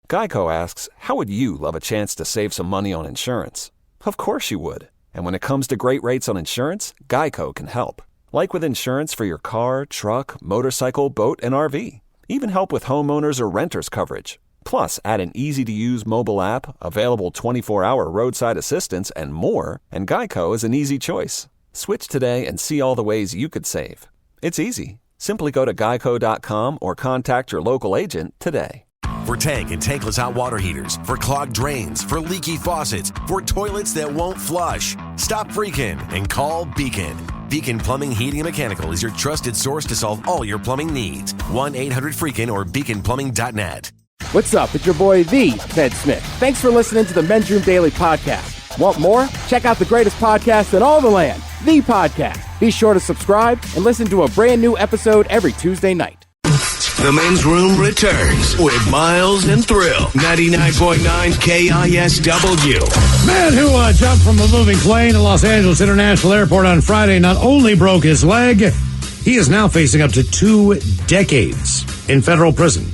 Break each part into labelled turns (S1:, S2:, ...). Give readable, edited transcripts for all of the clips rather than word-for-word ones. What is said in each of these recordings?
S1: Geico asks, how would you love a chance to save some money on insurance? Of course you would. And when it comes to great rates on insurance, Geico can help. Like with insurance for your car, truck, motorcycle, boat, and RV. Even help with homeowners or renters coverage. Plus, add an easy-to-use mobile app, available 24-hour roadside assistance, and more, and Geico is an easy choice. Switch today and see all the ways you could save. It's easy. Simply go to geico.com or contact your local agent today.
S2: For tank and tankless hot water heaters, for clogged drains, for leaky faucets, for toilets that won't flush. Stop freaking and call Beacon. Beacon Plumbing, Heating, and Mechanical is your trusted source to solve all your plumbing needs. 1-800-FREAKIN or beaconplumbing.net.
S3: What's up? It's your boy, the Ted Smith. Thanks for listening to the Men's Room Daily Podcast. Want more? Check out the greatest podcast in all the land, The Podcast. Be sure to subscribe and listen to a brand new episode every Tuesday night.
S4: The Men's Room returns with Miles and Thrill. 99.9 KISW.
S5: Man who jumped from a moving plane at Los Angeles International Airport on Friday not only broke his leg, he is now facing up to 2 decades in federal prison.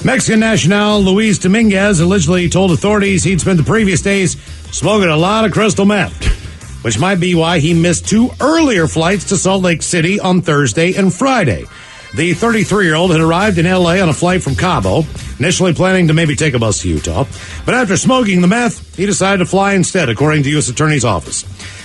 S5: Mexican national Luis Dominguez allegedly told authorities he'd spent the previous days smoking a lot of crystal meth, which might be why he missed 2 earlier flights to Salt Lake City on Thursday and Friday. The 33-year-old had arrived in L.A. on a flight from Cabo, initially planning to maybe take a bus to Utah. But after smoking the meth, he decided to fly instead, according to U.S. Attorney's Office.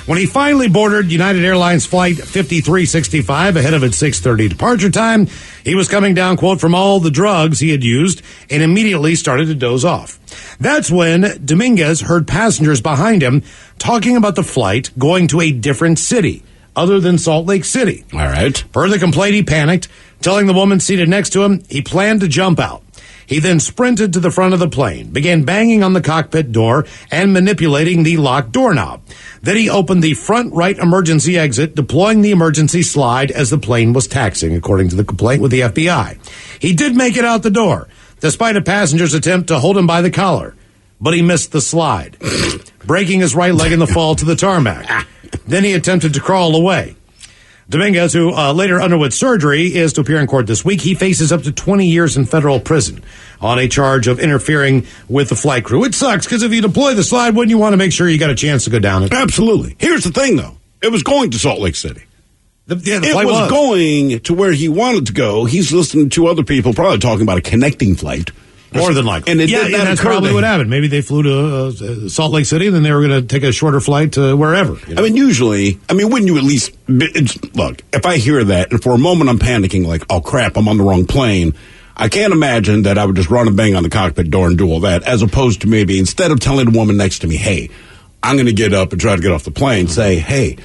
S5: When he finally boarded United Airlines Flight 5365 ahead of its 6:30 departure time, he was coming down, quote, from all the drugs he had used and immediately started to doze off. That's when Dominguez heard passengers behind him talking about the flight going to a different city other than Salt Lake City.
S6: All right.
S5: Per the complaint, he panicked, telling the woman seated next to him he planned to jump out. He then sprinted to the front of the plane, began banging on the cockpit door and manipulating the locked doorknob. Then he opened the front right emergency exit, deploying the emergency slide as the plane was taxiing, according to the complaint with the FBI. He did make it out the door, despite a passenger's attempt to hold him by the collar, but he missed the slide, breaking his right leg in the fall to the tarmac. Then he attempted to crawl away. Dominguez, who later underwent surgery, is to appear in court this week. He faces up to 20 years in federal prison on a charge of interfering with the flight crew. It sucks, because if you deploy the slide, wouldn't you want to make sure you got a chance to go down it?
S6: Absolutely. Here's the thing, though. It was going to Salt Lake City.
S5: The
S6: it
S5: flight
S6: was going to where he wanted to go. He's listening to other people probably talking about a connecting flight.
S5: More than likely.
S6: And
S5: that's probably what happened. Maybe they flew to Salt Lake City, and then they were going to take a shorter flight to wherever. You know?
S6: I mean, usually, wouldn't you at least... look, if I hear that, and for a moment I'm panicking, like, oh, crap, I'm on the wrong plane, I can't imagine that I would just run and bang on the cockpit door and do all that, as opposed to maybe, instead of telling the woman next to me, hey, I'm going to get up and try to get off the plane, say, hey,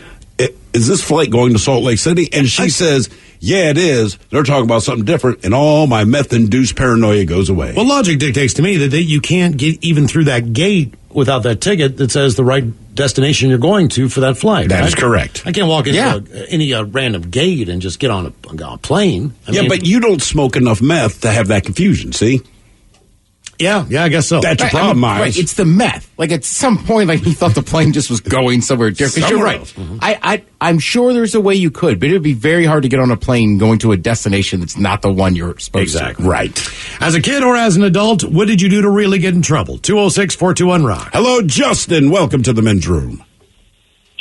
S6: is this flight going to Salt Lake City? And she says... yeah, it is. They're talking about something different, and all my meth-induced paranoia goes away.
S5: Well, logic dictates to me that you can't get even through that gate without that ticket that says the right destination you're going to for that flight.
S6: That is correct.
S5: I can't walk into any random gate and just get on a plane. I mean,
S6: but you don't smoke enough meth to have that confusion, see?
S5: Yeah, I guess so.
S6: That's your problem, Miles.
S3: Right, it's the meth. Like, at some point, like, he thought the plane just was going somewhere different. You're right. Mm-hmm. I'm sure there's a way you could, but it would be very hard to get on a plane going to a destination that's not the one you're supposed to.
S6: Right.
S5: As a kid or as an adult, what did you do to really get in trouble? 206-421-ROCK.
S6: Hello, Justin. Welcome to the Men's Room.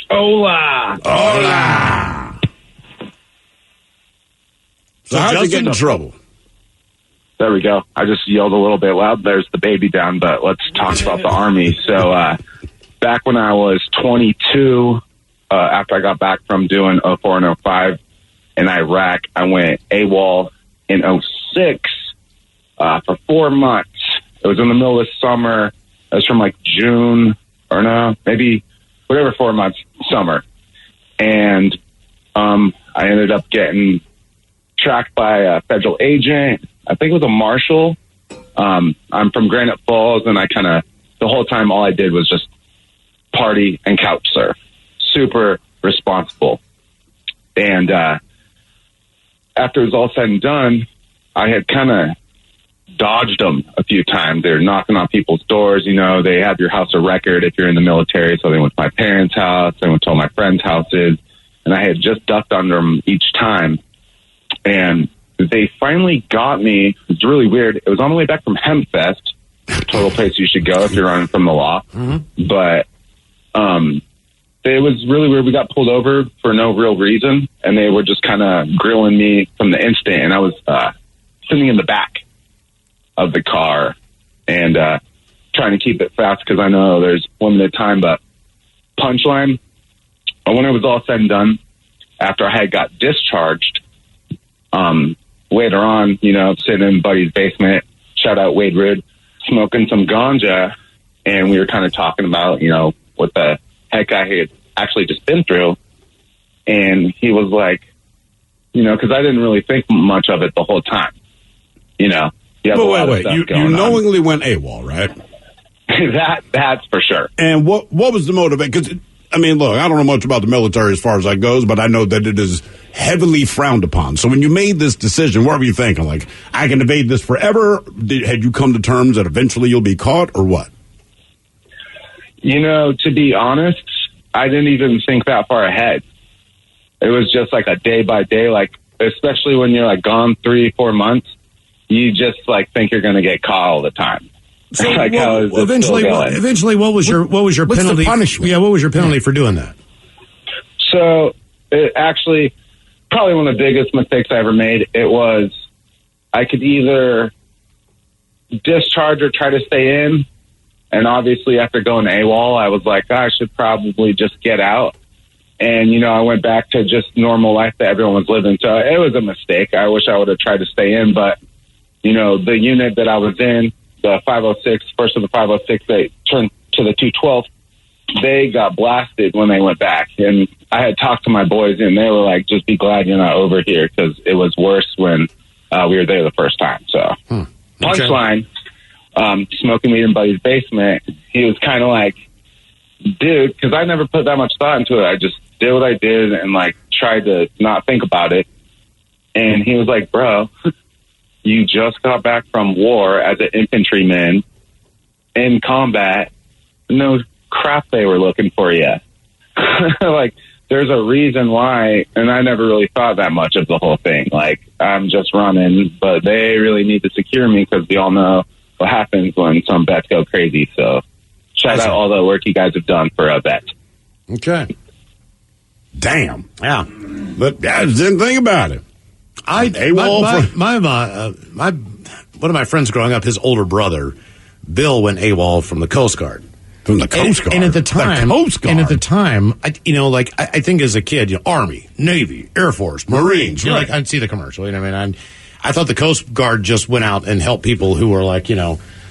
S7: Hola.
S6: Hola. So how'd you get in trouble?
S7: There we go. I just yelled a little bit loud. There's the baby down, but let's talk about the Army. So back when I was 22, after I got back from doing 04 and 05 in Iraq, I went AWOL in 06 for 4 months. It was in the middle of the summer. It was from like June or no, maybe whatever 4 months, summer. And I ended up getting tracked by a federal agent. I think it was a marshal. I'm from Granite Falls, and the whole time all I did was just party and couch surf. Super responsible. And after it was all said and done, I had kind of dodged them a few times. They're knocking on people's doors. You know, they have your house of record if you're in the military. So they went to my parents' house. They went to all my friends' houses. And I had just ducked under them each time. And they finally got me. It was really weird. It was on the way back from Hempfest. total place you should go if you're running from the law.
S5: Mm-hmm.
S7: But it was really weird. We got pulled over for no real reason, and they were just kind of grilling me from the instant. And I was sitting in the back of the car and trying to keep it fast because I know there's limited time. But punchline, when it was all said and done, after I had got discharged, later on, sitting in buddy's basement, shout out Wade Rood, smoking some ganja, and we were kind of talking about, what the heck I had actually just been through. And he was like, because I didn't really think much of it the whole time.
S6: But wait. You knowingly went AWOL, right?
S7: That's for sure.
S6: And what was the motivation? Because, look, I don't know much about the military as far as that goes, but I know that it is heavily frowned upon. So when you made this decision, what were you thinking? Like, I can evade this forever? Had you come to terms that eventually you'll be caught, or what?
S7: To be honest, I didn't even think that far ahead. It was just like a day by day, like, especially when you're like gone 3-4 months, you just like think you're going to get caught all the time.
S5: So eventually, what was your penalty?
S3: Punishment?
S5: Yeah, what was your penalty for doing that?
S7: So it actually, probably one of the biggest mistakes I ever made. It was I could either discharge or try to stay in. And obviously, after going to AWOL, I was like, I should probably just get out. And, I went back to just normal life that everyone was living. So it was a mistake. I wish I would have tried to stay in. But, the unit that I was in, the 506, first of the 506, they turned to the 212. They got blasted when they went back. And I had talked to my boys, and they were like, just be glad you're not over here, because it was worse when we were there the first time. So, punchline. Smoking weed in buddy's basement, he was kind of like, dude, because I never put that much thought into it. I just did what I did and like tried to not think about it. And he was like, bro, you just got back from war as an infantryman in combat. No crap, they were looking for you. Like, there's a reason why, and I never really thought that much of the whole thing. Like, I'm just running, but they really need to secure me because we all know what happens when some bets go crazy. So shout out all the work you guys have done for a bet.
S5: Okay.
S6: Damn.
S5: Yeah.
S6: But I just didn't think about it.
S5: One of my friends growing up, his older brother, Bill, went AWOL from the Coast Guard.
S6: From the Coast Guard?
S5: And at the time, I think as a kid, Army, Navy, Air Force, Marines,
S6: right.
S5: I'd see the commercial, I thought the Coast Guard just went out and helped people who were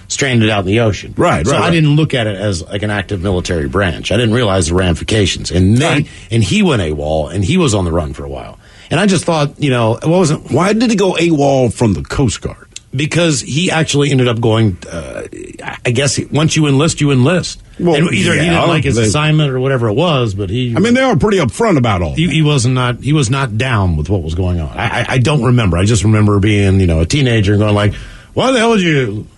S5: stranded out in the ocean.
S6: Right.
S5: So I didn't look at it as like an active military branch. I didn't realize the ramifications. And he went AWOL, and he was on the run for a while. And I just thought,
S6: why did he go AWOL from the Coast Guard?
S5: Because he actually ended up going, I guess, once you enlist, you enlist.
S6: Well,
S5: and either he didn't like his assignment or whatever it was, but he...
S6: they were pretty upfront about all
S5: he was not down with what was going on. I don't remember. I just remember being, a teenager and going like, why the hell would you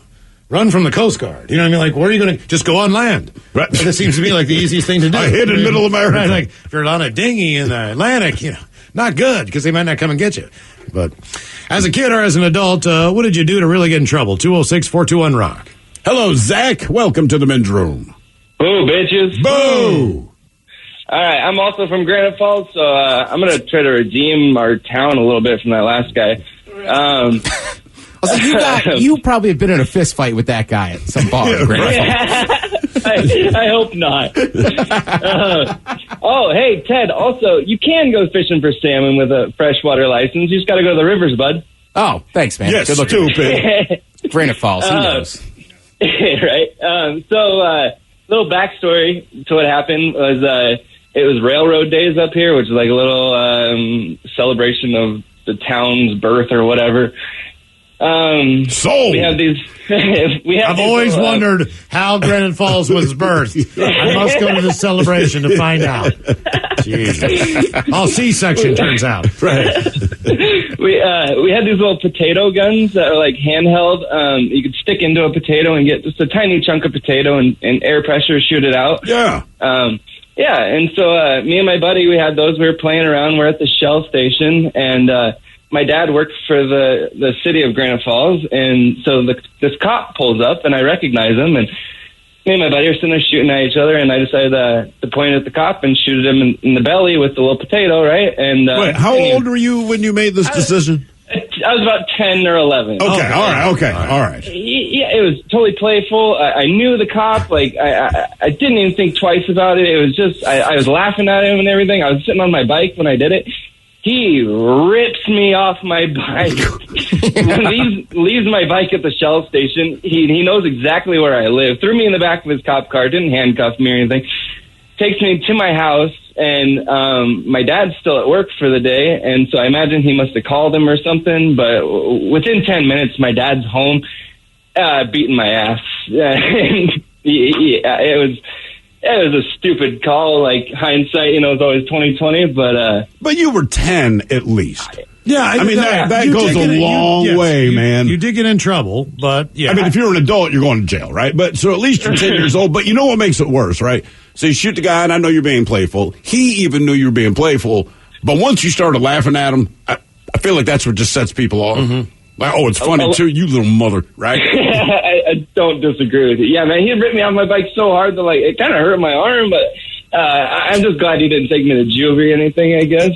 S5: run from the Coast Guard? You know what I mean? Like, where are you going to... Just go on land.
S6: Right.
S5: That seems to be like the easiest thing to do.
S6: I hit in middle America.
S5: Right, like, if you're on a dinghy in the Atlantic, not good, because they might not come and get you. But as a kid or as an adult, what did you do to really get in trouble? 206-421-ROCK.
S6: Hello, Zach. Welcome to the men's room.
S8: Boo, bitches.
S6: Boo!
S8: All right, I'm also from Granite Falls, so I'm going to try to redeem our town a little bit from that last guy.
S3: You probably have been in a fist fight with that guy at some bar.
S8: I hope not. Hey, Ted, also, you can go fishing for salmon with a freshwater license. You just got to go to the rivers, bud.
S3: Oh, thanks, man.
S6: Yes,
S3: good looking.
S6: stupid.
S3: Granite Falls, who knows?
S8: Right. Little backstory to what happened was it was Railroad Days up here, which is like a little celebration of the town's birth or whatever.
S6: Sold.
S8: We have these.
S5: I've always wondered how Granite Falls was birthed. I must go to the celebration to find out. Jesus. All C-section turns out.
S6: Right.
S8: We had these little potato guns that are like handheld. You could stick into a potato and get just a tiny chunk of potato and air pressure shoot it out.
S6: Yeah.
S8: And so me and my buddy, we had those. We were playing around. We're at the Shell station, and my dad worked for the city of Granite Falls, and so this cop pulls up, and I recognize him, and me and my buddy are sitting there shooting at each other, and I decided to point at the cop and shoot him in the belly with the little potato, right? And
S6: wait, how old were you when you made this decision?
S8: I was about 10 or 11.
S6: Okay, all right.
S8: Yeah, it was totally playful. I knew the cop. Like, I didn't even think twice about it. It was just, I was laughing at him and everything. I was sitting on my bike when I did it. He rips me off my bike, leaves my bike at the Shell station. He knows exactly where I live. Threw me in the back of his cop car, didn't handcuff me or anything. Takes me to my house, and my dad's still at work for the day, and so I imagine he must have called him or something. But within 10 minutes, my dad's home, beating my ass. It was a stupid call. Like, hindsight, is always 20/20. But
S6: you were 10 at least.
S5: Yeah,
S6: I mean that goes a long way, man.
S5: You did get in trouble, but yeah.
S6: I mean, if you're an adult, you're going to jail, right? But so at least you're 10 years old. But you know what makes it worse, right? So you shoot the guy, and I know you're being playful. He even knew you were being playful. But once you started laughing at him, I feel like that's what just sets people off. Mm-hmm. Like, oh, it's funny too, you little mother, right?
S8: I don't disagree with you. Yeah, man, he ripped me off my bike so hard that it kind of hurt my arm, but I'm just glad he didn't take me to juvie or anything, I guess.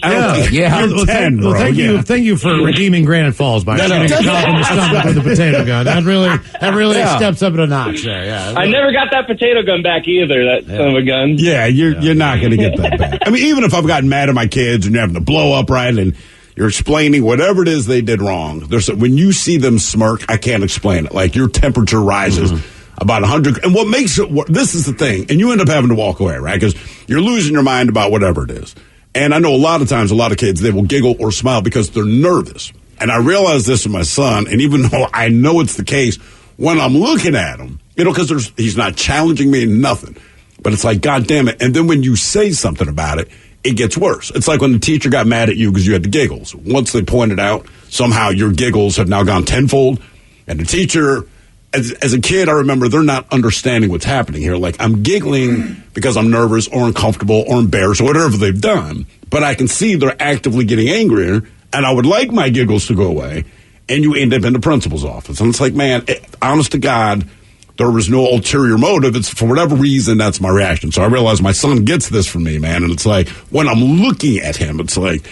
S6: You're 10, bro.
S5: Thank you for redeeming Granite Falls by shooting a cop in the stomach with a potato gun. That really steps up a notch there. Yeah,
S8: I never got that potato gun back either. That son of a gun.
S6: Yeah, you're not going to get that back. I mean, even if I've gotten mad at my kids and you're having to blow up, right, and you're explaining whatever it is they did wrong. When you see them smirk, I can't explain it. Like, your temperature rises about 100. And what makes it work, this is the thing, and you end up having to walk away, right? Because you're losing your mind about whatever it is. And I know a lot of times, a lot of kids, they will giggle or smile because they're nervous. And I realize this with my son, and even though I know it's the case, when I'm looking at him, because he's not challenging me, nothing. But it's like, God damn it. And then when you say something about it, it gets worse. It's like when the teacher got mad at you because you had the giggles. Once they pointed out, somehow your giggles have now gone tenfold. And the teacher, as a kid, I remember they're not understanding what's happening here. Like, I'm giggling because I'm nervous or uncomfortable or embarrassed or whatever they've done. But I can see they're actively getting angrier, and I would like my giggles to go away. And you end up in the principal's office. And it's like, man, honest to God, there was no ulterior motive. It's for whatever reason, that's my reaction. So I realize my son gets this from me, man. And it's like, when I'm looking at him, it's like,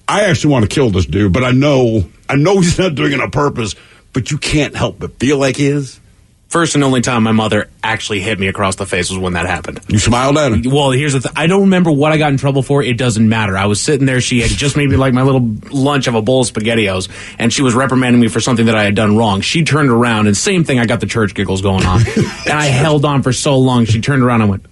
S6: I actually want to kill this dude, but I know he's not doing it on purpose, but you can't help but feel like he is.
S9: First and only time my mother actually hit me across the face was when that happened.
S6: You smiled at her?
S9: Well, here's the thing. I don't remember what I got in trouble for. It doesn't matter. I was sitting there. She had just made me like my little lunch of a bowl of SpaghettiOs, and she was reprimanding me for something that I had done wrong. She turned around, and same thing, I got the church giggles going on. And I held on for so long. She turned around and went...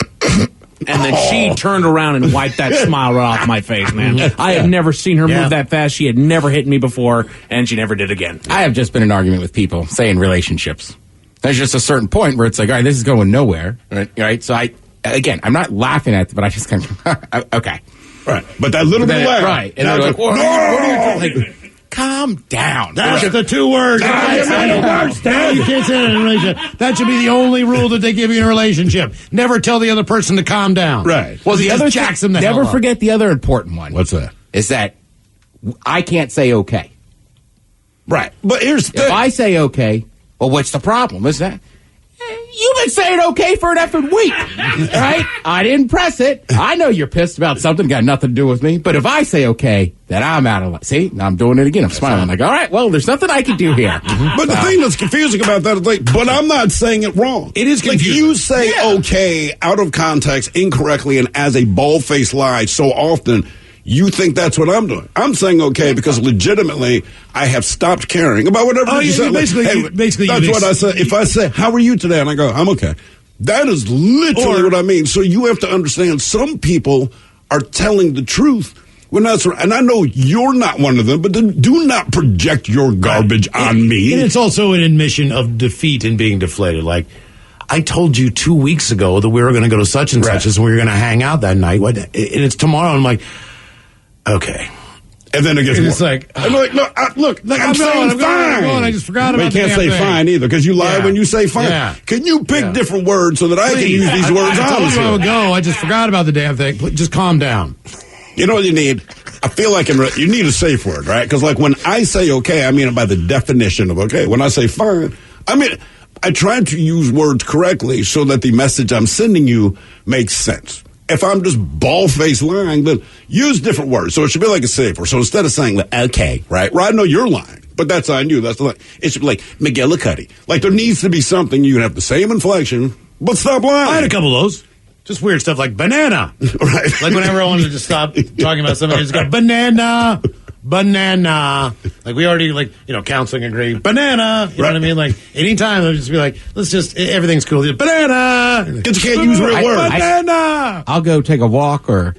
S9: And then she turned around and wiped that smile right off my face, man. I had never seen her move that fast. She had never hit me before, and she never did again.
S3: I have just been in an argument with people, say in relationships. There's just a certain point where it's like, all right, this is going nowhere, right? So I'm not laughing at it, but I just kind of, okay.
S6: Right. But that little bit of laugh.
S3: Right. And they're like, what are you doing? Like, calm down.
S5: That's the two words. You can't say that in a relationship. That should be the only rule that they give you in a relationship. Never tell the other person to calm down.
S6: Right.
S3: Well, the other
S5: jacks them the
S3: never
S5: hell up.
S3: Forget the other important one.
S6: What's that?
S3: Is that I can't say okay.
S6: Right. But here's the thing.
S3: If I say okay, well, what's the problem? Is that you've been saying okay for an effing week, right? I didn't press it. I know you're pissed about something, got nothing to do with me. But if I say okay, then I'm out of line. See, now I'm doing it again. I'm smiling. Like, all right, well, there's nothing I can do here.
S6: But the thing that's confusing about that is, like, but I'm not saying it wrong.
S5: It is confusing.
S6: Like, you say okay out of context, incorrectly, and as a bald-faced lie so often. You think that's what I'm doing. I'm saying okay because legitimately I have stopped caring about whatever you said.
S5: Basically,
S6: that's what I said. If I say, how are you today? And I go, I'm okay. That is literally what I mean. So you have to understand some people are telling the truth when that's right. And I know you're not one of them, but then do not project your garbage on me.
S5: And it's also an admission of defeat and being deflated. Like, I told you 2 weeks ago that we were going to go to such and such and we were going to hang out that night. And it's tomorrow. And I'm like, okay.
S6: And then it gets
S5: it's like,
S6: I'm like, no, I'm saying fine.
S5: I just forgot about
S6: it. But you can't say fine either because you lie when you say fine. Yeah. Can you pick different words so that I can use these words honestly?
S5: I told you I just forgot about the damn thing. Just calm down.
S6: You know what you need? I feel like you need a safe word, right? Because like when I say okay, I mean it by the definition of okay. When I say fine, I mean I try to use words correctly so that the message I'm sending you makes sense. If I'm just bald-faced lying, then use different words. So it should be like a safe word. So instead of saying okay, right? Well, I know you're lying, but that's on you. That's the line. It should be like McGillicuddy. Like there needs to be something you can have the same inflection, but stop lying.
S5: I had a couple of those. Just weird stuff like banana.
S6: Right.
S5: Like whenever I wanted to stop talking about something, I just go, banana. Like we already, counseling agree. Banana. You know what I mean? Like anytime I'll just be like, everything's cool. Banana.
S6: Because you can't use real words.
S5: Banana.
S3: I'll go take a walk, or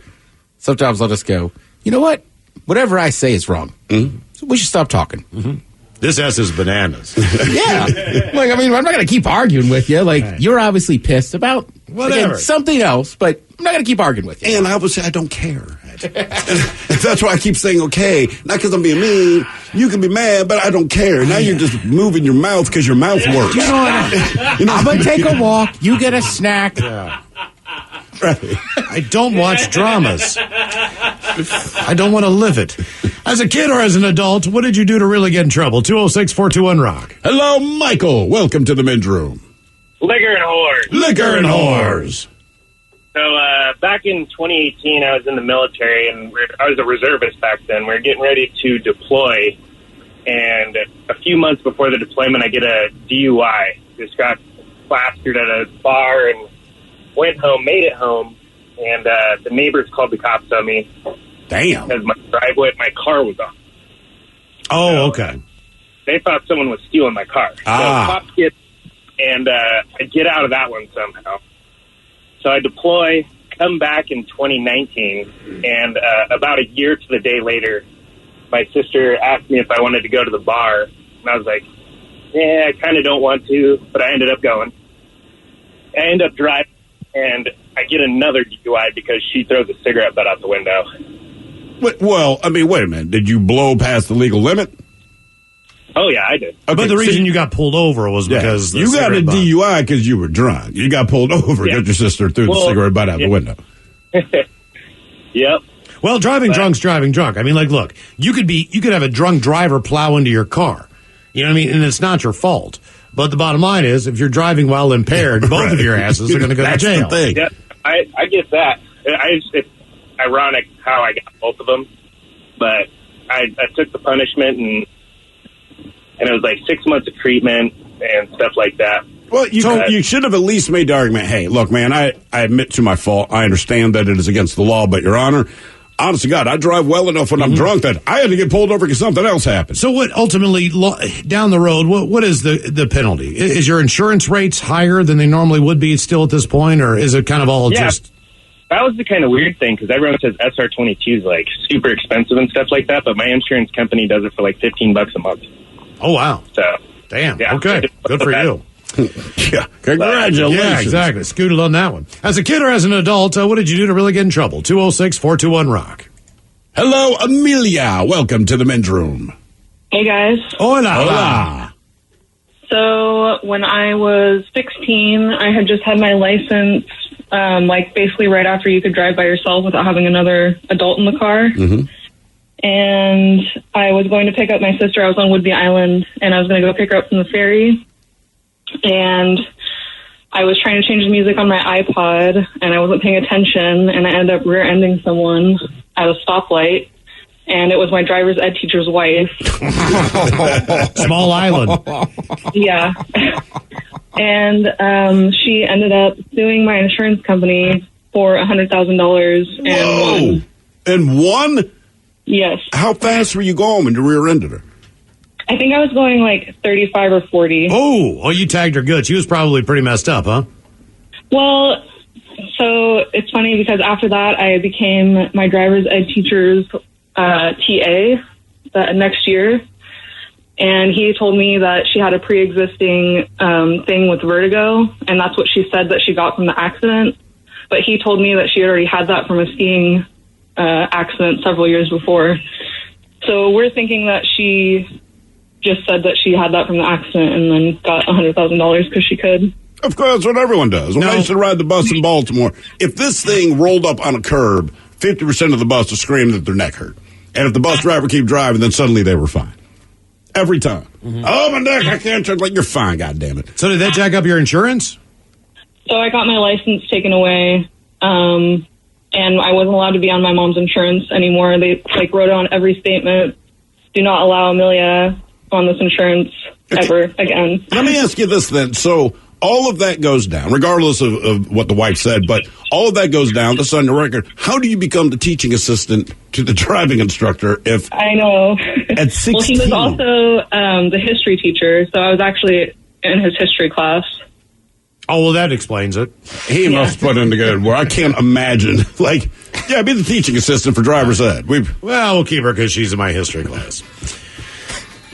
S3: sometimes I'll just go, you know what? Whatever I say is wrong. Mm-hmm. So we should stop talking.
S5: Mm-hmm. This S is bananas.
S3: Yeah. I'm not going to keep arguing with you. You're obviously pissed about
S5: whatever
S3: something else, but I'm not going to keep arguing with you.
S6: And I would say I don't care. And that's why I keep saying okay. Not because I'm being mean. You can be mad, but I don't care. Now you're just moving your mouth because your mouth works.
S3: You know what? I'm going to take a walk. You get a snack.
S5: Yeah. Right. I don't watch dramas. I don't want to live it. As a kid or as an adult, what did you do to really get in trouble? 206-421-ROCK.
S6: Hello, Michael. Welcome to the men's room.
S10: Liquor and whores.
S6: Liquor and whores.
S10: So back in 2018, I was in the military, and I was a reservist back then. We were getting ready to deploy, and a few months before the deployment, I get a DUI. Just got plastered at a bar and went home, made it home, and the neighbors called the cops on me.
S6: Damn.
S10: Because my car was on.
S5: Oh,
S10: so,
S5: okay.
S10: They thought someone was stealing my car. So cops get, and I get out of that one somehow. So I deploy, come back in 2019, and about a year to the day later, my sister asked me if I wanted to go to the bar, and I was like, I kind of don't want to, but I ended up going. I end up driving, and I get another DUI because she throws a cigarette butt out the window.
S6: Wait a minute. Did you blow past the legal limit?
S10: Oh, yeah, I did.
S5: Okay, but the reason you got pulled over was because
S6: you got a DUI because you were drunk. You got pulled over because your sister threw the cigarette butt out the window.
S10: Yep.
S5: Well, driving drunk's driving drunk. I mean, look, you could have a drunk driver plow into your car. You know what I mean? And it's not your fault. But the bottom line is, if you're driving while impaired, both of your asses are going to go to jail.
S6: The thing.
S10: Yeah, I get that. It's ironic how I got both of them, but I took the punishment and it was like 6 months of treatment and stuff like that.
S6: Well, you should have at least made the argument, hey, look, man, I admit to my fault. I understand that it is against the law, but, Your Honor, honest to God, I drive well enough when I'm drunk that I had to get pulled over because something else happened.
S5: So what ultimately, down the road, what is the penalty? Is your insurance rates higher than they normally would be still at this point, or is it kind of all just...
S10: That was the kind of weird thing, because everyone says SR22 is like super expensive and stuff like that, but my insurance company does it for like $15 a month.
S5: Oh, wow.
S10: So,
S5: damn.
S10: Yeah,
S5: okay. Good for you.
S6: Yeah. Congratulations.
S5: Yeah, exactly. Scooted on that one. As a kid or as an adult, what did you do to really get in trouble? 206-421-ROCK.
S6: Hello, Amelia. Welcome to the men's room.
S11: Hey, guys.
S5: Hola.
S6: Hola.
S11: So when I was 16, I had just had my license, basically right after you could drive by yourself without having another adult in the car.
S6: Mm-hmm.
S11: And I was going to pick up my sister. I was on Whidbey Island, and I was going to go pick her up from the ferry. And I was trying to change the music on my iPod, and I wasn't paying attention, and I ended up rear-ending someone at a stoplight. And it was my driver's ed teacher's wife.
S5: Small island.
S11: Yeah. And she ended up suing my insurance company for $100,000.
S6: Whoa! And won?
S11: Yes.
S6: How fast were you going when you rear-ended her?
S11: I think I was going like 35 or 40.
S5: Oh, you tagged her good. She was probably pretty messed up, huh?
S11: Well, so it's funny because after that, I became my driver's ed teacher's TA next year. And he told me that she had a pre-existing thing with vertigo, and that's what she said that she got from the accident. But he told me that she had already had that from a skiing accident several years before. So we're thinking that she just said that she had that from the accident and then got $100,000 because she could.
S6: Of course, that's what everyone does. When I used to ride the bus in Baltimore, if this thing rolled up on a curb, 50% of the bus would scream that their neck hurt. And if the bus driver keep driving, then suddenly they were fine. Every time. Oh, my neck, I can't turn. Like, you're fine, goddammit.
S5: So did that jack up your insurance?
S11: So I got my license taken away, and I wasn't allowed to be on my mom's insurance anymore. They wrote on every statement, do not allow Amelia on this insurance ever again.
S6: Let me ask you this then. So all of that goes down, regardless of what the wife said, but all of that goes down. This is on the record. How do you become the teaching assistant to the driving instructor if...
S11: I know.
S6: At 16?
S11: Well, he was also the history teacher, so I was actually in his history class.
S5: Oh, well, that explains it.
S6: He must put in the good work. I can't imagine. Be the teaching assistant for driver's ed.
S5: We'll keep her because she's in my history class.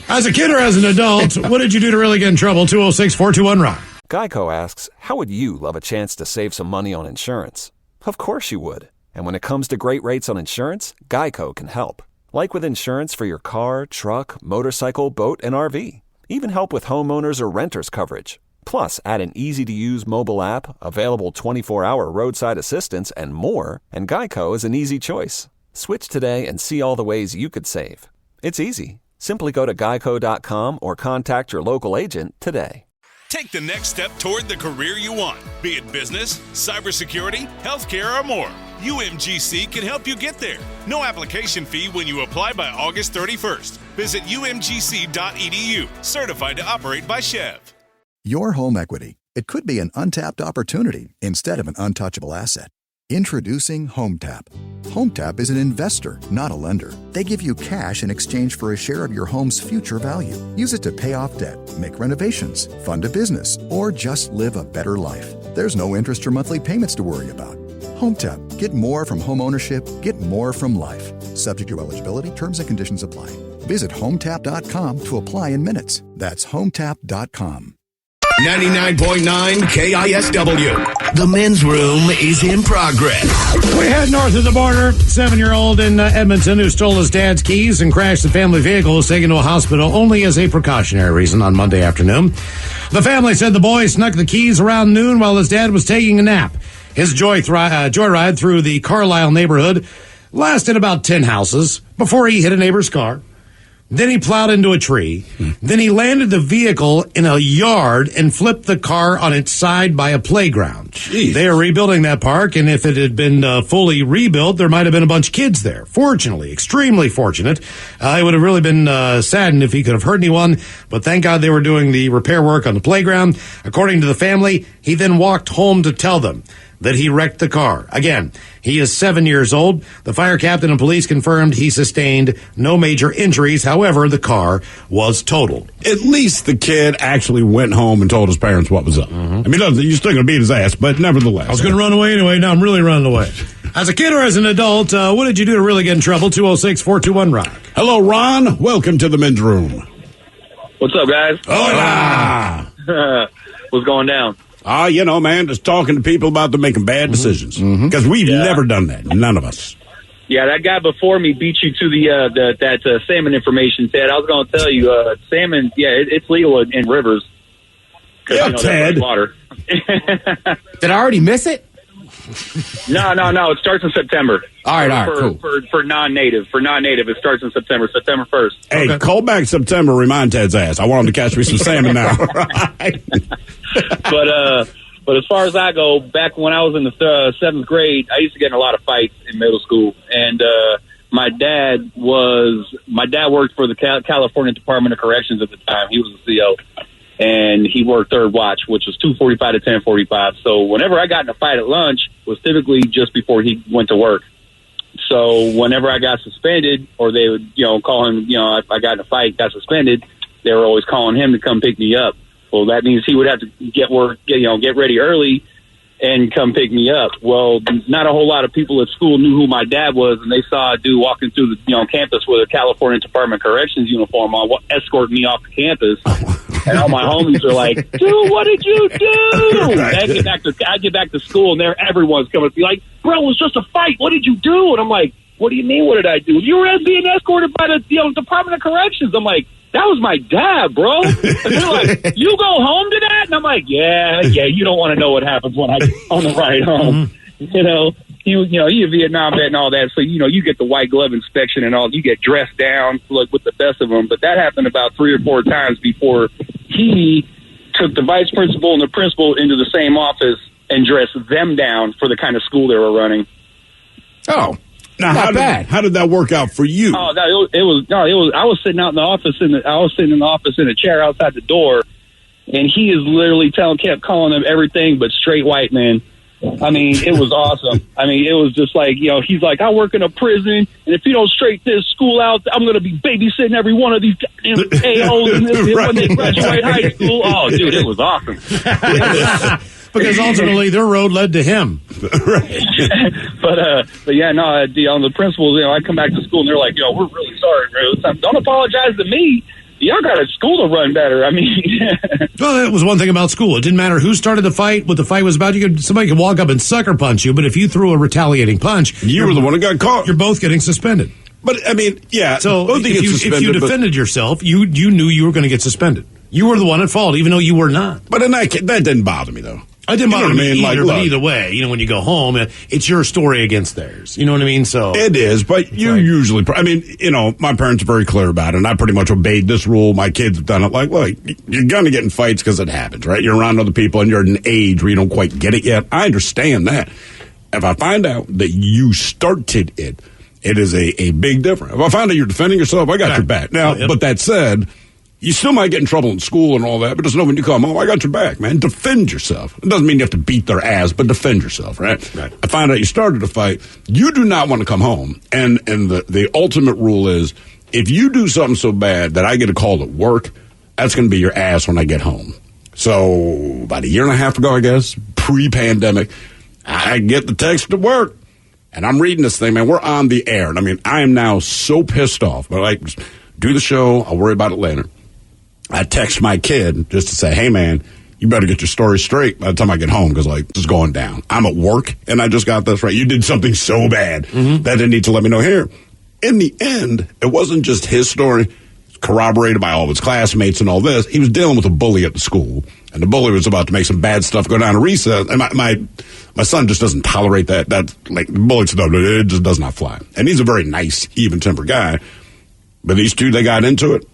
S5: As a kid or as an adult, what did you do to really get in trouble? 206-421-ROCK.
S1: Geico asks, how would you love a chance to save some money on insurance? Of course you would. And when it comes to great rates on insurance, Geico can help. Like with insurance for your car, truck, motorcycle, boat, and RV. Even help with homeowners or renters coverage. Plus, add an easy-to-use mobile app, available 24-hour roadside assistance, and more, and Geico is an easy choice. Switch today and see all the ways you could save. It's easy. Simply go to geico.com or contact your local agent today.
S12: Take the next step toward the career you want, be it business, cybersecurity, healthcare, or more. UMGC can help you get there. No application fee when you apply by August 31st. Visit umgc.edu, certified to operate by Chev.
S13: Your home equity. It could be an untapped opportunity instead of an untouchable asset. Introducing HomeTap. HomeTap is an investor, not a lender. They give you cash in exchange for a share of your home's future value. Use it to pay off debt, make renovations, fund a business, or just live a better life. There's no interest or monthly payments to worry about. HomeTap. Get more from home ownership. Get more from life. Subject to eligibility, terms and conditions apply. Visit HomeTap.com to apply in minutes. That's HomeTap.com.
S4: 99.9 KISW. The men's room is in progress.
S5: We head north of the border. 7-year-old in Edmonton who stole his dad's keys and crashed the family vehicle was taken to a hospital only as a precautionary reason on Monday afternoon. The family said the boy snuck the keys around noon while his dad was taking a nap. His joyride through the Carlisle neighborhood lasted about 10 houses before he hit a neighbor's car. Then he plowed into a tree. Then he landed the vehicle in a yard and flipped the car on its side by a playground.
S6: Jeez.
S5: They are rebuilding that park, and if it had been fully rebuilt, there might have been a bunch of kids there. Fortunately, extremely fortunate. It would have really been saddened if he could have hurt anyone, but thank God they were doing the repair work on the playground. According to the family, he then walked home to tell them that he wrecked the car. Again, he is 7 years old. The fire captain and police confirmed he sustained no major injuries. However, the car was totaled.
S6: At least the kid actually went home and told his parents what was up. I mean, you're still going to beat his ass, but nevertheless.
S5: I was going to run away anyway. Now I'm really running away. As a kid or as an adult, what did you do to really get in trouble? 206-421-ROCK.
S6: Hello, Ron. Welcome to the men's room.
S14: What's up, guys?
S6: Hola.
S14: What's going down?
S6: Man, just talking to people about them making bad decisions. Because we've never done that. None of us.
S14: Yeah, that guy before me beat you to that salmon information, Ted. I was going to tell you, salmon, it's legal in rivers.
S6: Yeah, Ted.
S14: Water.
S15: Did I already miss it?
S14: No. It starts in September.
S15: All right, cool.
S14: For non-native, it starts in September 1st.
S6: Hey, call back September, remind Ted's ass. I want him to catch me some salmon now.
S14: But as far as I go, back when I was in the 7th grade, I used to get in a lot of fights in middle school. And my dad worked for the California Department of Corrections at the time. He was the CO. And he worked third watch, which was 2:45 to 10:45. So whenever I got in a fight at lunch was typically just before he went to work. So whenever I got suspended, or they would, call him, if I got in a fight, got suspended, they were always calling him to come pick me up. Well, that means he would have to get ready early and come pick me up. Well, not a whole lot of people at school knew who my dad was, and they saw a dude walking through the campus with a California Department of Corrections uniform on, escorting me off the campus. And all my homies are like, dude, what did you do? I get back to school, and everyone's coming to be like, bro, it was just a fight. What did you do? And I'm like, what do you mean, what did I do? You were being escorted by the Department of Corrections. I'm like, that was my dad, bro. And they're like, you go home to that? And I'm like, yeah, you don't want to know what happens when I on the ride home. you're a Vietnam vet and all that, so you get the white glove inspection and all. You get dressed down with the best of them. But that happened about 3 or 4 times before he took the vice principal and the principal into the same office and dressed them down for the kind of school they were running.
S3: Oh,
S6: now how did that work out for you?
S14: Oh, no, it was. I was sitting out in the office in a chair outside the door, and he is literally kept calling them everything but straight white men. I mean, it was awesome. I mean, it was just like, he's like, I work in a prison, and if you don't straighten this school out, I'm going to be babysitting every one of these goddamn a-holes in this when they graduate high school. Oh, dude, it was awesome.
S5: Because ultimately their road led to him.
S14: Right. But yeah, no, the principals, I come back to school and they're like, we're really sorry, bro. Don't apologize to me. Y'all got a school to run better. I mean,
S5: well, that was one thing about school. It didn't matter who started the fight, what the fight was about. Somebody could walk up and sucker punch you, but if you threw a retaliating punch,
S6: you were the one who got caught.
S5: You're both getting suspended.
S6: But I mean, yeah.
S5: So if you defended yourself, you knew you were going to get suspended. You were the one at fault, even though you were not.
S6: But that didn't bother me, though.
S5: It didn't bother me either,
S6: but
S5: either way, when you go home, it's your story against theirs. You know what I mean? So
S6: it is, but you usually, my parents are very clear about it, and I pretty much obeyed this rule. My kids have done it. Like, look, you're going to get in fights because it happens, right? You're around other people, and you're at an age where you don't quite get it yet. I understand that. If I find out that you started it, it is a big difference. If I find out you're defending yourself, I got your back. Now, but that said, you still might get in trouble in school and all that, but just know when you come home, I got your back, man. Defend yourself. It doesn't mean you have to beat their ass, but defend yourself, right? I find out you started a fight. You do not want to come home. And the ultimate rule is, if you do something so bad that I get a call at work, that's going to be your ass when I get home. So about a year and a half ago, I guess, pre-pandemic, I get the text at work. And I'm reading this thing, man. We're on the air. And I mean, I am now so pissed off. But like, do the show. I'll worry about it later. I text my kid just to say, hey, man, you better get your story straight by the time I get home because, this is going down. I'm at work, and I just got this right. You did something so bad that they need to let me know here. In the end, it wasn't just his story. It's corroborated by all of his classmates and all this. He was dealing with a bully at the school, and the bully was about to make some bad stuff go down to recess. And my son just doesn't tolerate that. The bully stuff, it just does not fly. And he's a very nice, even-tempered guy. But these two, they got into it.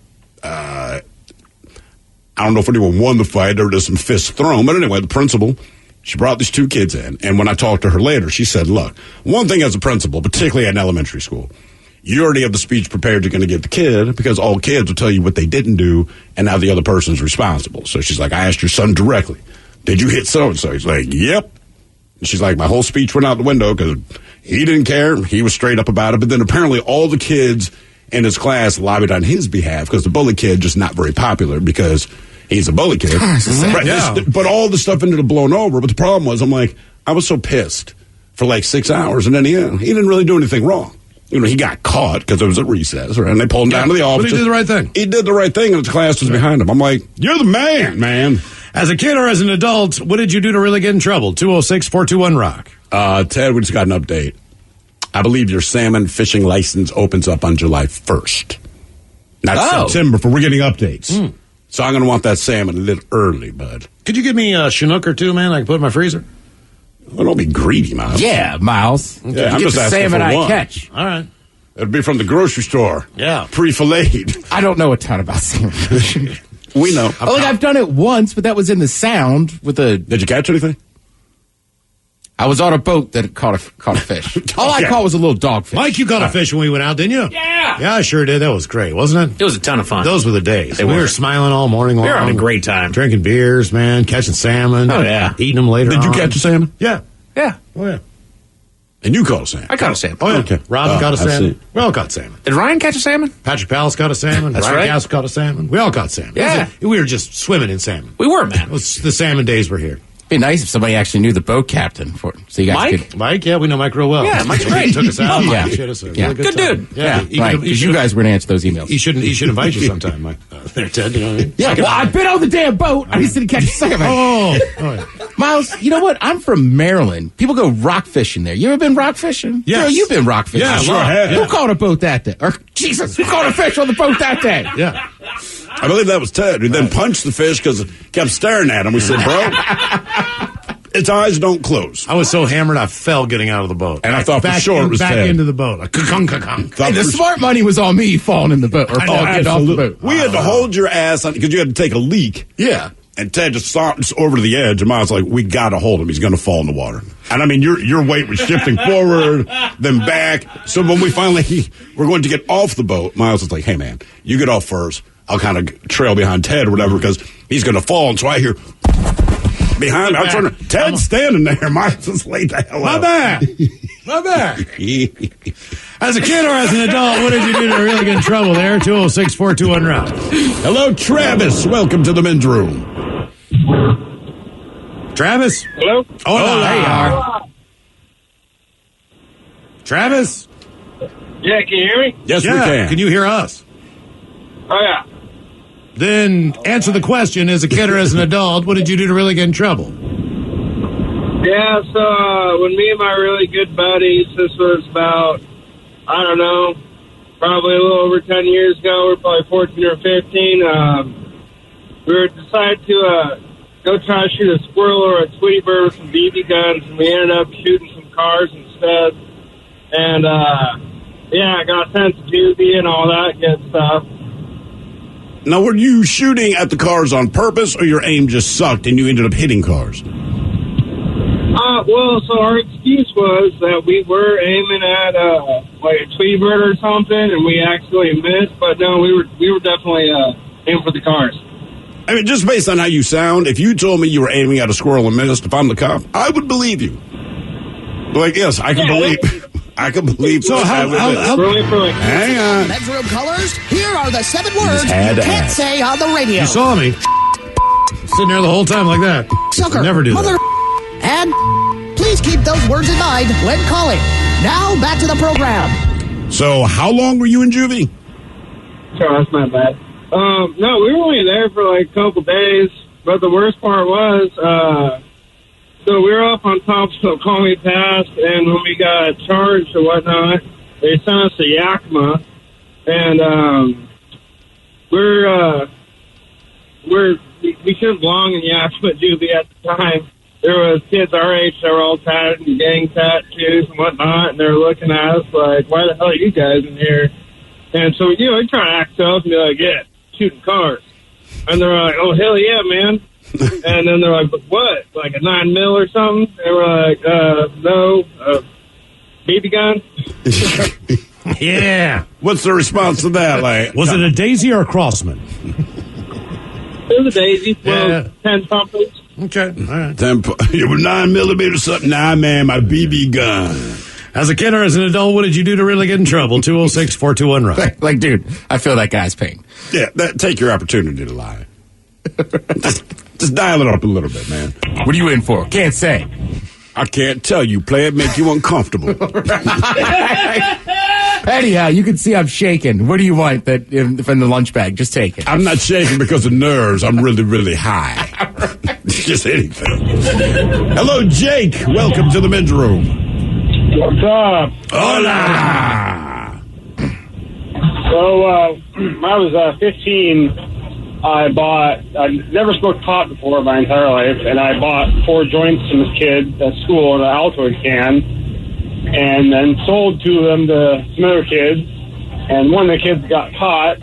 S6: I don't know if anyone won the fight. There were just some fists thrown. But anyway, the principal, she brought these two kids in. And when I talked to her later, she said, look, one thing as a principal, particularly at an elementary school, you already have the speech prepared you're going to give the kid because all kids will tell you what they didn't do and now the other person's responsible. So she's like, I asked your son directly, did you hit so-and-so? He's like, yep. And she's like, my whole speech went out the window because he didn't care. He was straight up about it. But then apparently all the kids in his class lobbied on his behalf because the bully kid just not very popular because he's a bully kid. Right.
S5: Yeah.
S6: But all the stuff ended up blowing over. But the problem was, I was so pissed for 6 hours, and then he didn't really do anything wrong. He got caught because it was at recess, right? And they pulled him down to the office.
S5: But he did the right thing.
S6: He did the right thing, and his class was behind him. I'm like, you're the man.
S5: As a kid or as an adult, what did you do to really get in trouble? 206-421-ROCK.
S6: Ted, we just got an update. I believe your salmon fishing license opens up on July 1st. Not September, but we're getting updates. So I'm going to want that salmon a little early, bud.
S5: Could you give me a Chinook or two, man? I can put in my freezer.
S6: Well, don't be greedy, Miles.
S3: Yeah, Miles.
S6: Okay. Yeah, I'm just asking
S3: salmon
S6: for one.
S3: I catch.
S5: All right.
S6: It'll be from the grocery store.
S5: Yeah.
S6: Pre-filleted.
S3: I don't know a ton about salmon fishing.
S6: We know.
S3: I've done it once, but that was in the Sound with a...
S6: Did you catch anything?
S3: I was on a boat that caught a fish. All I caught was a little dogfish.
S5: Mike, you caught a fish when we went out, didn't you?
S9: Yeah.
S5: Yeah, I sure did. That was great, wasn't it?
S9: It was a ton of fun.
S5: Those were the days.
S9: We
S5: were smiling all morning long.
S9: We were having a great time.
S5: Drinking beers, man, catching salmon.
S9: Oh, yeah.
S5: Eating them later
S6: Did you catch a salmon?
S5: Yeah.
S9: Yeah.
S5: Oh, yeah.
S6: And you caught a salmon?
S9: I caught a salmon.
S5: Oh, yeah.
S6: Okay.
S5: Robin caught a salmon.
S6: see.
S5: We all caught salmon.
S9: Did Ryan catch a salmon?
S5: Patrick Palace caught a salmon.
S9: That's
S5: Ryan
S9: right.
S5: Gass caught a salmon. We all caught salmon.
S9: Yeah.
S5: We were just swimming in salmon.
S9: We were, man.
S5: The salmon days were here.
S3: It'd be nice if somebody actually knew the boat captain for it, so you guys could.
S5: Mike, yeah, we know Mike real well.
S9: Yeah, Mike's
S5: He
S9: great.
S5: took us out.
S3: Yeah.
S5: Mike showed us a
S3: Yeah.
S5: really
S9: Good
S5: time.
S9: dude.
S3: Yeah, right. Because you guys were going to answer those emails.
S5: He should invite you sometime, Mike. There, Ted. You know what I mean?
S3: Yeah, well, I've been on the damn boat. I just didn't catch a salmon.
S5: Oh, yeah.
S3: Miles, you know what? I'm from Maryland. People go rock fishing there. You ever been rock fishing?
S5: Yes.
S3: Girl, you've been rock fishing.
S5: Yeah, I
S6: sure have.
S3: Who caught a boat that day? Or, Jesus, who caught a fish on the boat that day?
S5: Yeah.
S6: I believe that was Ted, who then punched the fish because it kept staring at him. We said, bro, Its eyes don't close.
S5: I was so hammered I fell getting out of the boat.
S6: And I thought for sure it was
S5: back
S6: Ted.
S5: into the boat.
S15: Hey, the smart money was on me falling in the boat or getting off the boat.
S6: We had to hold your ass on because you had to take a leak.
S15: Yeah.
S6: And Ted just stopped over to the edge, and Miles was like, we got to hold him. He's going to fall in the water. And, I mean, your weight was shifting forward, then back. So when we finally were going to get off the boat, Miles was like, hey, man, you get off first. I'll kind of trail behind Ted or whatever because he's going to fall. And so I hear behind me. I'm trying to, Ted's standing there. Miles just laid the hell out.
S5: My back. As a kid or as an adult, what did you do to really get in trouble there? 206-421-ROUND.
S6: Hello, Travis. Welcome to the men's room.
S5: Travis?
S10: Hello?
S5: Hola. There you are. Travis?
S10: Yeah, can you hear me?
S6: Yes, we can.
S5: Can you hear us?
S10: Oh, yeah.
S5: Then answer the question, as a kid or as an adult, what did you do to really get in trouble?
S10: Yeah, so when me and my really good buddies, this was about, I don't know, probably a little over 10 years ago. We were probably 14 or 15. We were decided to go try to shoot a squirrel or a Tweety bird with some BB guns, and we ended up shooting some cars instead. And, I got sent to juvie and all that good stuff.
S6: Now, were you shooting at the cars on purpose, or your aim just sucked and you ended up hitting cars?
S10: So our excuse was that we were aiming at like a Tweety bird or something, and we actually missed. But no, we were definitely aiming for the cars.
S6: I mean, just based on how you sound, if you told me you were aiming at a squirrel and missed, if I'm the cop, I would believe you. Like, yes, I can believe. I can believe.
S5: So
S6: how hang on.
S16: Bedroom colors. Here are the 7 words you
S6: had to
S16: can't
S6: ask.
S16: say on the radio.
S5: You saw me sitting there the whole time like that.
S16: Sucker.
S5: Never do
S16: mother,
S5: that.
S16: And please keep those words in mind when calling. Now back to the program.
S6: So, how long were you in juvie?
S10: Sure, that's not bad. No, we were only there for like a couple days. But the worst part was, so we were up on top of Colmy Pass, and when we got charged or whatnot, they sent us to Yakima, and we shouldn't belong in Yakima juvie at the time. There was kids our age that were all tatted and gang tattoos and whatnot, and they were looking at us like, why the hell are you guys in here? And so, we try to act tough and be like, yeah, shooting cars. And they're like, oh, hell yeah, man. And then they're like, but what? Like a 9mm or something? And we're like, no, BB gun?
S5: Yeah.
S6: What's the response to that? Like,
S5: was it a daisy or a crossman?
S10: It was a daisy. Well, 10 pumpers.
S5: Okay. All right.
S6: 10, it was 9mm something. Nah, man, my BB gun.
S5: As a kid or as an adult, what did you do to really get in trouble? 206-421-ROUND.
S15: Like, dude, I feel that guy's pain.
S6: Yeah, take your opportunity to lie. just dial it up a little bit, man.
S15: What are you in for? Can't say.
S6: I can't tell you. Play it, make you uncomfortable.
S15: Anyhow, you can see I'm shaking. What do you want from the lunch bag? Just take it.
S6: I'm not shaking because of nerves. I'm really, really high. Just anything. Hello, Jake. Welcome to the men's room.
S10: What's up?
S6: Hola.
S10: So, when I was 15, I never smoked pot before my entire life, and I bought 4 joints from this kid at school in an Altoid can, and then sold 2 of them to some other kids, and one of the kids got caught,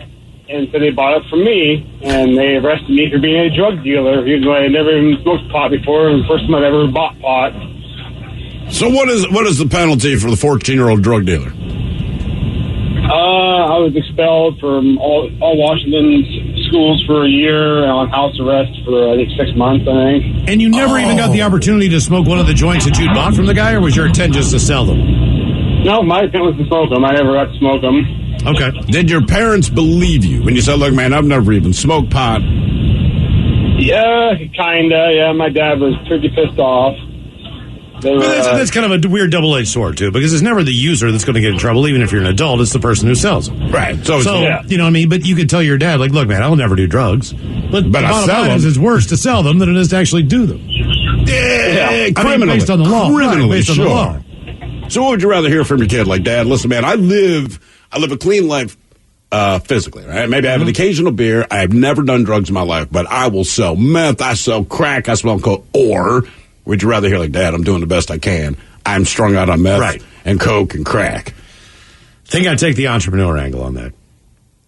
S10: and so they bought it from me, and they arrested me for being a drug dealer, even though I had never even smoked pot before. It was the first time I'd ever bought pot.
S6: So what is the penalty for the 14-year-old drug dealer?
S10: I was expelled from all Washington schools for a year on house arrest for, I think, 6 months, I think.
S5: And you never even got the opportunity to smoke one of the joints that you'd bought from the guy, or was your intent just to sell them?
S10: No, my intent was to smoke them. I never got to smoke them.
S5: Okay.
S6: Did your parents believe you when you said, look, man, I've never even smoked pot?
S10: Yeah, kinda. Yeah, my dad was pretty pissed off.
S5: That's kind of a weird double-edged sword, too, because it's never the user that's going to get in trouble, even if you're an adult. It's the person who sells them.
S6: Right. So
S5: yeah. You know what I mean? But you could tell your dad, like, look, man, I'll never do drugs. But the bottom line is it's worse to sell them than it is to actually do them.
S6: Yeah, criminally.
S5: I mean, based on the law.
S6: Criminally,
S5: based on the law.
S6: So what would you rather hear from your kid? Like, Dad, listen, man, I live a clean life physically, right? Maybe I have an occasional beer. I have never done drugs in my life, but I will sell meth. I sell crack. I sell coke. Or Would you rather hear like, Dad, I'm doing the best I can. I'm strung out on meth and coke and crack.
S5: I think I'd take the entrepreneur angle on that.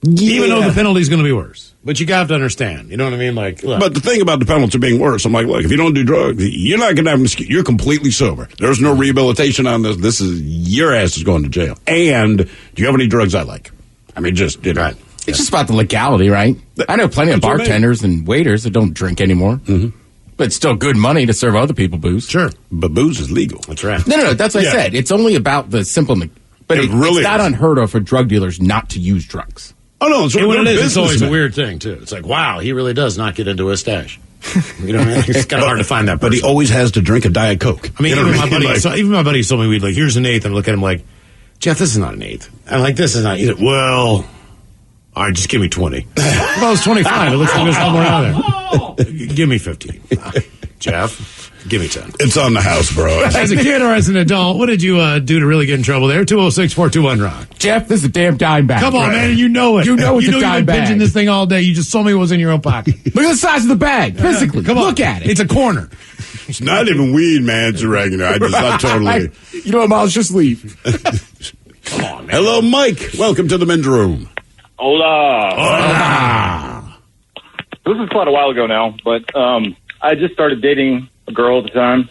S5: Yeah. Even though the penalty's going to be worse. But you got to understand. You know what I mean? Like, look.
S6: But the thing about the penalty being worse, I'm like, look, if you don't do drugs, you're not going to have an excuse. You're completely sober. There's no rehabilitation on this. This is, your ass is going to jail. And do you have any drugs I like? I mean, just, you know.
S15: Right. It's just about the legality, right? I know plenty of bartenders and waiters that don't drink anymore. Mm-hmm. But it's still good money to serve other people booze.
S5: Sure.
S6: But booze is legal.
S5: That's right.
S15: No, that's what I said. It's only about the simple, but it's not unheard of for drug dealers not to use drugs.
S6: Oh, no.
S5: It's always a weird thing, too. It's like, wow, he really does not get into a stash. You know what I mean? It's kind of hard to find that person.
S6: But he always has to drink a Diet Coke.
S5: I mean, even my buddy told me we'd like, here's an eighth, and I look at him like, Jeff, this is not an eighth. I'm like, this is not. He's like, well, all right, just give me 20. Well, it's 25. It looks like there's somewhere out there. Give me 15. Jeff, give me 10.
S6: It's on the house, bro.
S5: As a kid or as an adult, what did you do to really get in trouble there? 206-421-ROCK.
S15: Jeff, this is a damn dime bag.
S5: Come on, man, you know it.
S15: You know it's a dime
S5: you've been
S15: bag.
S5: binging this thing all day. You just told me it was in your own pocket.
S15: Look at the size of the bag, physically.
S5: Come on.
S15: Look at it.
S5: It's a corner.
S6: It's not even weed, man. It's oregano. I totally.
S15: You know what, Miles? Just leave.
S5: Come on, man.
S6: Hello, Mike. Welcome to the men's room.
S17: Hola. This was quite a while ago now, but I just started dating a girl at the time,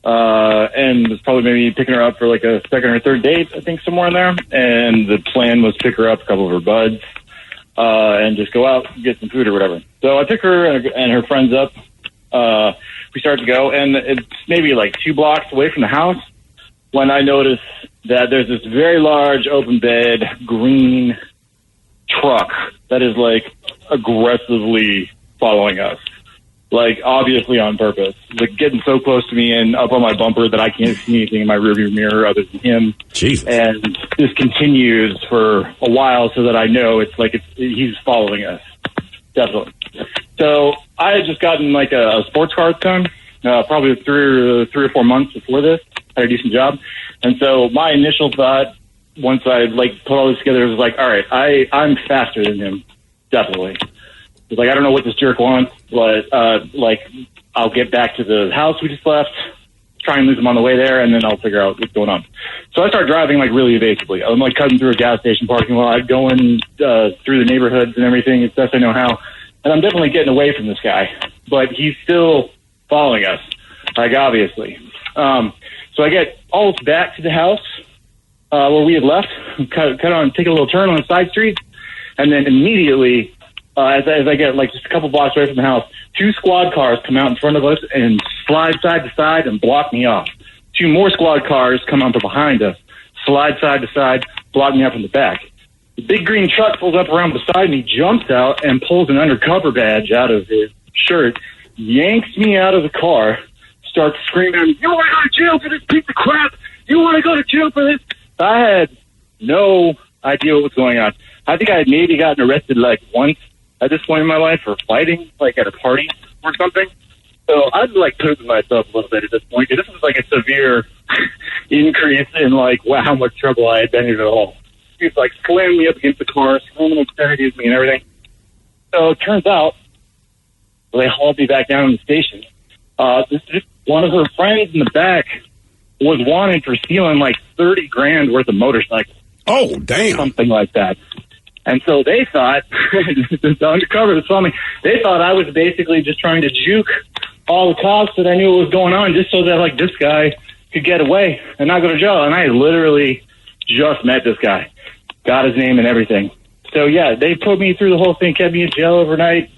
S17: and was probably maybe picking her up for like a second or third date, I think, somewhere in there. And the plan was pick her up, a couple of her buds, and just go out, get some food or whatever. So I took her and her friends up. We started to go, and it's maybe like 2 blocks away from the house when I noticed that there's this very large open bed green truck that is like aggressively following us, like obviously on purpose, like getting so close to me and up on my bumper that I can't see anything in my rearview mirror other than him.
S6: Jesus.
S17: And this continues for a while so that I know he's following us. Definitely. So I had just gotten like a sports car at the time, probably 3 or 4 months before this. Had a decent job. And so my initial thought, once I like put all this together, was like, all right, I'm faster than him. Definitely. It's like, I don't know what this jerk wants, but I'll get back to the house we just left, try and lose him on the way there, and then I'll figure out what's going on. So I start driving like really evasively. I'm like cutting through a gas station parking lot, going through the neighborhoods and everything as best I know how. And I'm definitely getting away from this guy, but he's still following us, like obviously. So I get almost back to the house where we had left, take a little turn on the side street, and then immediately, as I get like just a couple blocks away from the house, 2 squad cars come out in front of us and slide side to side and block me off. 2 more squad cars come up behind us, slide side to side, block me up from the back. The big green truck pulls up around beside me, jumps out, and pulls an undercover badge out of his shirt, yanks me out of the car, starts screaming at me, "You want to go to jail for this piece of crap? You want to go to jail for this?" I had no idea what was going on. I think I had maybe gotten arrested like once at this point in my life for fighting, like at a party or something. So I'd like pooping myself a little bit at this point. This was like a severe increase in like how much trouble I had been in at all. He was like slamming me up against the car, screaming obscenities at me and everything. So it turns out they hauled me back down to the station. One of her friends in the back was wanted for stealing like $30,000 worth of motorcycles.
S6: Oh, damn.
S17: Something like that. And so they thought, the undercover that saw me, they thought I was basically just trying to juke all the cops that I knew what was going on just so that like this guy could get away and not go to jail. And I literally just met this guy, got his name and everything. So yeah, they put me through the whole thing, kept me in jail overnight,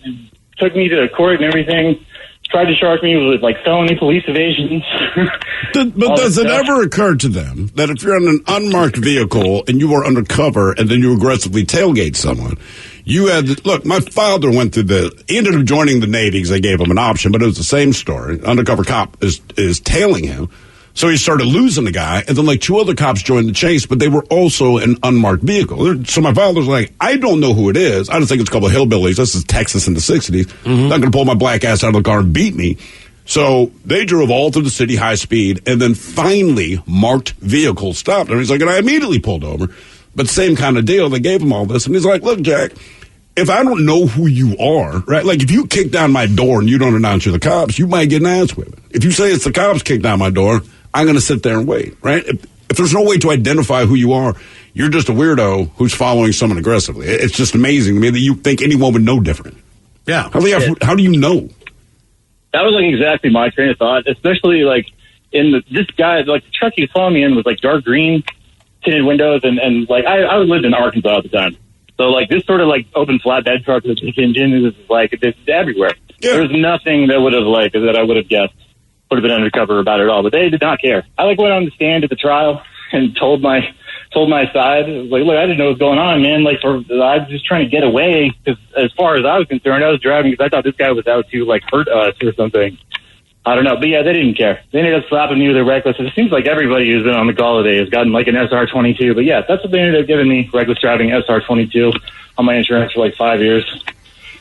S17: took me to court and everything. Tried to charge me with like felony police evasions.
S6: But does it ever occur to them that if you're in an unmarked vehicle and you are undercover and then you aggressively tailgate someone, you had, look, my father went through he ended up joining the Navy because they gave him an option, but it was the same story. Undercover cop is tailing him. So he started losing the guy, and then like 2 other cops joined the chase, but they were also an unmarked vehicle. So my father's like, I don't know who it is. I just think it's a couple of hillbillies. This is Texas in the 60s. Mm-hmm. Not going to pull my black ass out of the car and beat me. So they drove all through the city high speed, and then finally marked vehicle stopped. And he's like, and I immediately pulled over. But same kind of deal. They gave him all this. And he's like, look, Jack, if I don't know who you are, right? Like if you kick down my door and you don't announce you're the cops, you might get an ass whipping. If you say it's the cops kicked down my door, I'm going to sit there and wait, right? If there's no way to identify who you are, you're just a weirdo who's following someone aggressively. It's just amazing to me that you think anyone would know different.
S5: Yeah.
S6: How do you know?
S14: That was like exactly my train of thought, especially like this guy, like the truck he was following me in was like dark green, tinted windows, and like I lived in Arkansas at the time. So like this sort of like open flatbed truck with a big engine is like it's everywhere. Yeah. There was nothing that would have like that I would have guessed would have been undercover about it all, but they did not care. I like went on the stand at the trial and told my side. I was like, look, I didn't know what was going on, man. Like I was just trying to get away because as far as I was concerned, I was driving because I thought this guy was out to like hurt us or something. I don't know, but yeah, they didn't care. They ended up slapping me with their reckless. It seems like everybody who's been on the call today has gotten like an SR22, but yeah, that's what they ended up giving me, reckless driving SR22 on my insurance for like 5 years.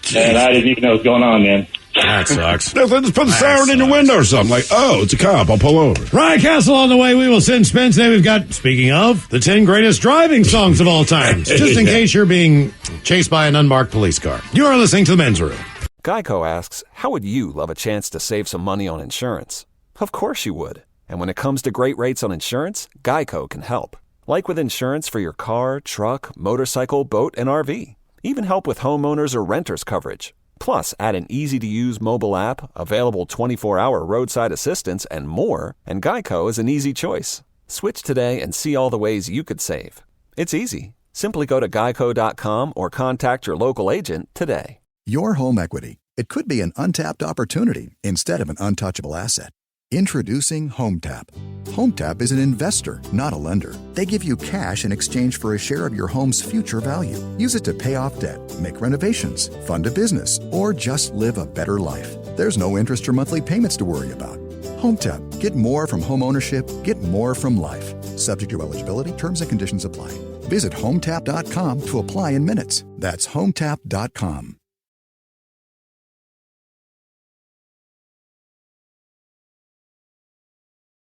S14: Jeez. And I didn't even know what was going on, man.
S5: That sucks.
S6: Just put the siren in your window or something. Like, oh, it's a cop. I'll pull over.
S5: Ryan Castle on the way. We will send Spence. Today we've got, speaking of, the 10 greatest driving songs of all time. Just in case you're being chased by an unmarked police car. You are listening to The Men's Room.
S1: Geico asks, how would you love a chance to save some money on insurance? Of course you would. And when it comes to great rates on insurance, Geico can help. Like with insurance for your car, truck, motorcycle, boat, and RV. Even help with homeowners or renters coverage. Plus, add an easy-to-use mobile app, available 24-hour roadside assistance, and more, and Geico is an easy choice. Switch today and see all the ways you could save. It's easy. Simply go to geico.com or contact your local agent today.
S13: Your home equity. It could be an untapped opportunity instead of an untouchable asset. Introducing HomeTap. HomeTap is an investor, not a lender. They give you cash in exchange for a share of your home's future value. Use it to pay off debt, make renovations, fund a business, or just live a better life. There's no interest or monthly payments to worry about. HomeTap. Get more from home ownership. Get more from life. Subject to eligibility. Terms and conditions apply. Visit HomeTap.com to apply in minutes. That's HomeTap.com.